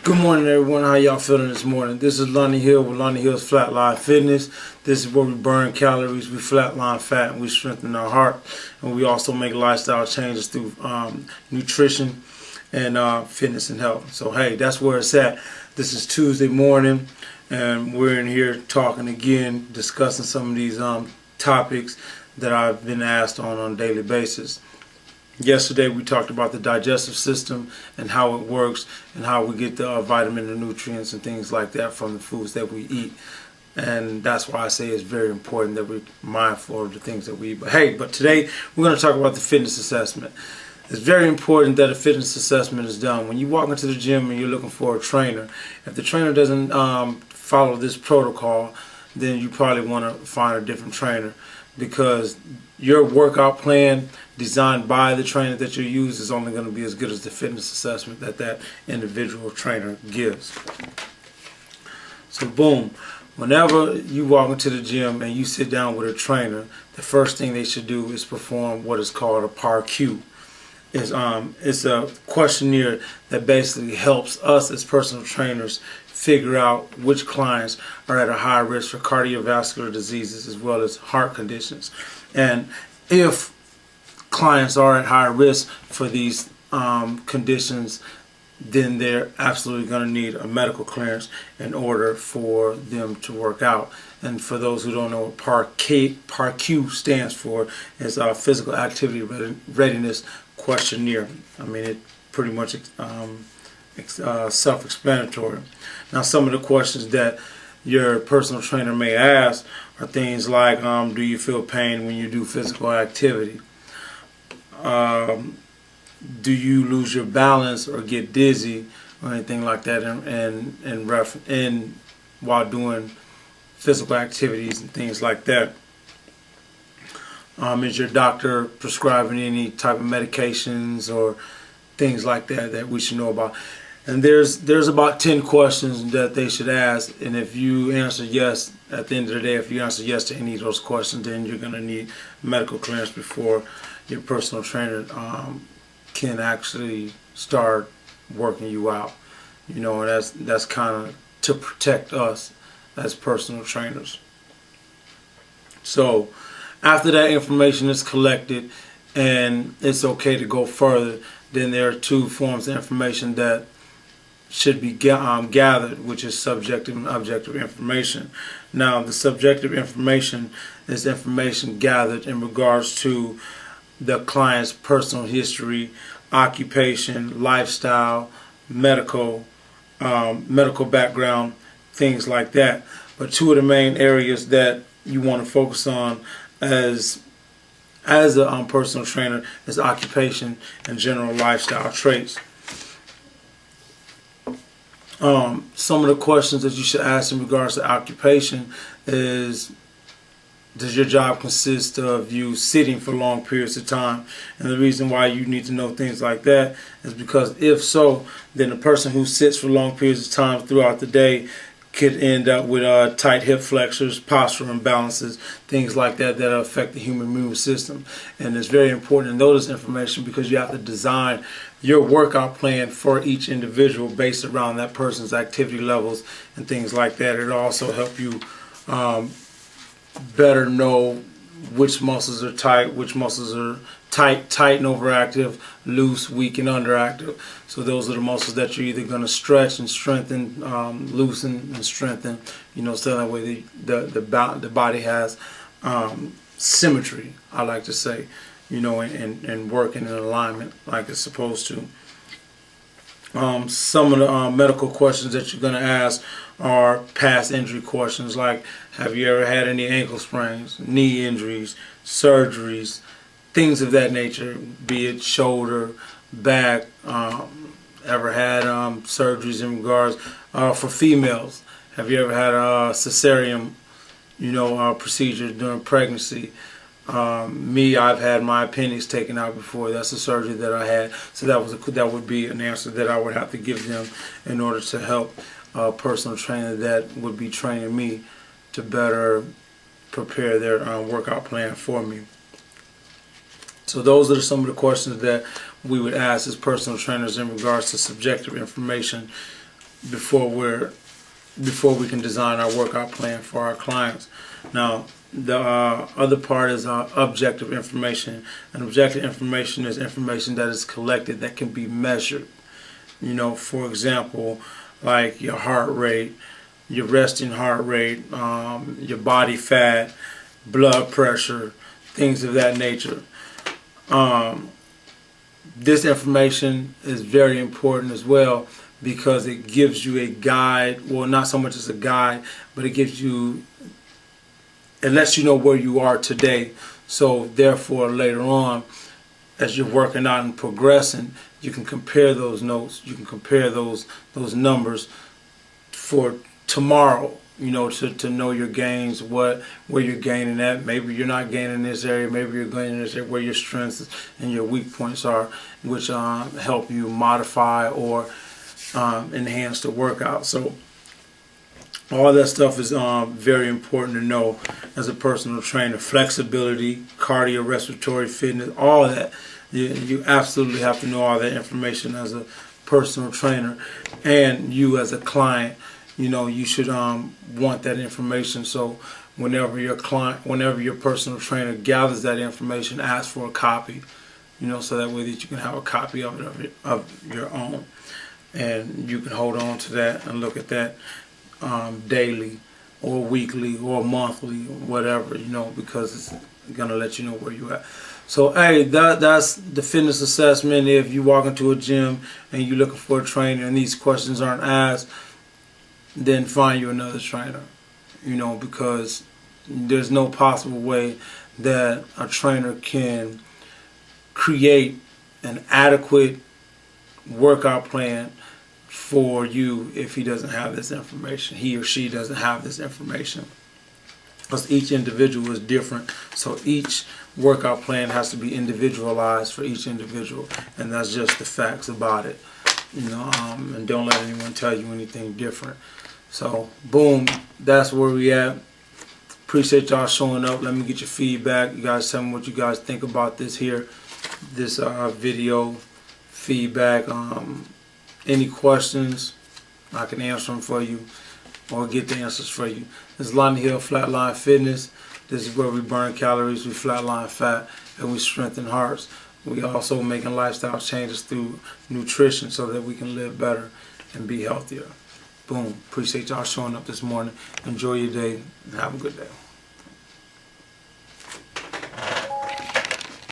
Good morning, everyone. How y'all feeling this morning? This is Lonnie Hills with Lonnie Hills Flatline Fitness. This is where we burn calories, we flatline fat, and we strengthen our heart. And we also make lifestyle changes through nutrition and fitness and health. So, hey, that's where it's at. This is Tuesday morning, and we're in here talking again, discussing some of these topics that I've been asked on a daily basis. Yesterday we talked about the digestive system and how it works and how we get the vitamin and nutrients and things like that from the foods that we eat. And that's why I say it's very important that we're mindful of the things that we eat. But today we're going to talk about the fitness assessment. It's very important that a fitness assessment is done. When you walk into the gym and you're looking for a trainer, if the trainer doesn't follow this protocol, then you probably want to find a different trainer, because your workout plan designed by the trainer that you use is only going to be as good as the fitness assessment that individual trainer gives. So boom, whenever you walk into the gym and you sit down with a trainer, the first thing they should do is perform what is called a PAR-Q. It's a questionnaire that basically helps us as personal trainers figure out which clients are at a high risk for cardiovascular diseases as well as heart conditions. And if clients are at high risk for these conditions, then they're absolutely going to need a medical clearance in order for them to work out. And for those who don't know what PAR-Q stands for, is a physical activity readiness questionnaire. I mean, it pretty much self-explanatory. Now, some of the questions that your personal trainer may ask are things like, do you feel pain when you do physical activity? Do you lose your balance or get dizzy or anything like that while doing physical activities and things like that? Is your doctor prescribing any type of medications or things like that we should know about? And there's about 10 questions that they should ask, and if you answer yes, at the end of the day, if you answer yes to any of those questions, then you're going to need medical clearance before your personal trainer can actually start working you out. You know, and that's kind of to protect us as personal trainers. So after that information is collected and it's okay to go further, then there are two forms of information that should be gathered, which is subjective and objective information. Now, the subjective information is information gathered in regards to the client's personal history, occupation, lifestyle, medical background, things like that. But two of the main areas that you want to focus on as a personal trainer is occupation and general lifestyle traits. Some of the questions that you should ask in regards to occupation is, does your job consist of you sitting for long periods of time? And the reason why you need to know things like that is because if so, then a person who sits for long periods of time throughout the day could end up with tight hip flexors, postural imbalances, things like that affect the human immune system. And it's very important to know this information because you have to design your workout plan for each individual based around that person's activity levels and things like that. It'll also help you better know which muscles are tight, which muscles are tight and overactive, loose, weak, and underactive. So those are the muscles that you're either going to stretch and strengthen, loosen and strengthen, so that way the body has symmetry, I like to say, and working in alignment like it's supposed to. Some of the medical questions that you're going to ask are past injury questions, like have you ever had any ankle sprains, knee injuries, surgeries, things of that nature, be it shoulder, back, ever had surgeries in regards for females. Have you ever had a cesarean procedure during pregnancy? I've had my appendix taken out before. That's a surgery that I had. So that would be an answer that I would have to give them in order to help a personal trainer that would be training me to better prepare their workout plan for me. So those are some of the questions that we would ask as personal trainers in regards to subjective information before we can design our workout plan for our clients. Now, the other part is objective information. And objective information is information that is collected that can be measured. You know, for example, like your heart rate, your resting heart rate, your body fat, blood pressure, things of that nature. This information is very important as well because it gives you a guide. Well, not so much as a guide, but it lets you know where you are today. So therefore, later on, as you're working out and progressing, you can compare those notes. You can compare those numbers for tomorrow. You know, to know your gains, where you're gaining at. Maybe you're not gaining in this area. Maybe you're gaining in this area, where your strengths and your weak points are, which help you modify or enhance the workout. So all that stuff is very important to know as a personal trainer. Flexibility, cardiorespiratory fitness, all of that. You absolutely have to know all that information as a personal trainer, and you as a client. You know, you should want that information. So whenever your personal trainer gathers that information, ask for a copy. You know, so that way that you can have a copy of your own, and you can hold on to that and look at that daily or weekly or monthly, whatever, you know, because it's gonna let you know where you're at. So hey, that's the fitness assessment. If you walk into a gym and you're looking for a trainer and these questions aren't asked, then find you another trainer. You know, because there's no possible way that a trainer can create an adequate workout plan for you if he doesn't have this information. He or she doesn't have this information. Because each individual is different. So each workout plan has to be individualized for each individual. And that's just the facts about it. You know, and don't let anyone tell you anything different. So, boom, that's where we at. Appreciate y'all showing up. Let me get your feedback. You guys tell me what you guys think about this here, this video feedback. Any questions, I can answer them for you or get the answers for you. This is Lonnie Hills Flatline Fitness. This is where we burn calories, we flatline fat, and we strengthen hearts. We also making lifestyle changes through nutrition so that we can live better and be healthier. Boom. Appreciate y'all showing up this morning. Enjoy your day and have a good day.